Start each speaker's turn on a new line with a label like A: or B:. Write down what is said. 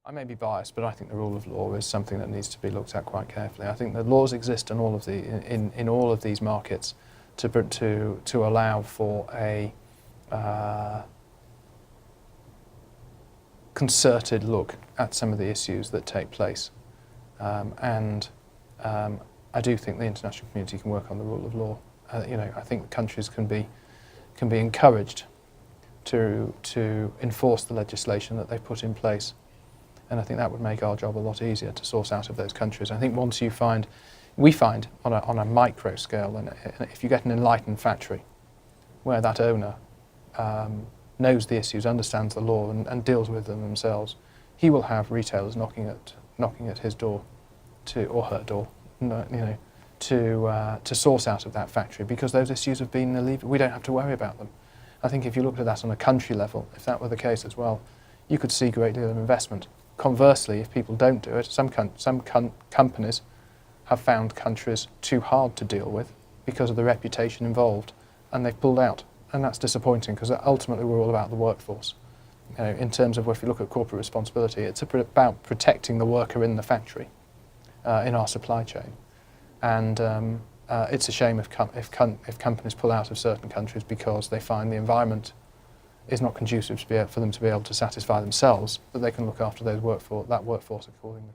A: I may be biased, but I think the rule of law is something that needs to be looked at quite carefully. I think the laws exist in all of these markets to allow for a concerted look at some of the issues that take place, and I do think the international community can work on the rule of law. I think countries can be encouraged to enforce the legislation that they've put in place. And I think that would make our job a lot easier to source out of those countries. I think once we find on a micro scale, and if you get an enlightened factory where that owner knows the issues, understands the law and deals with them themselves, he will have retailers knocking at his door or her door, to source out of that factory, because those issues have been alleviated. We don't have to worry about them. I think if you looked at that on a country level, if that were the case as well, you could see a great deal of investment. Conversely, if people don't do it, some companies have found countries too hard to deal with because of the reputation involved, and they've pulled out. And that's disappointing, because ultimately we're all about the workforce. In terms of if you look at corporate responsibility, it's about protecting the worker in the factory, in our supply chain. And it's a shame if companies pull out of certain countries because they find the environment is not conducive for them to be able to satisfy themselves, that they can look after that workforce accordingly.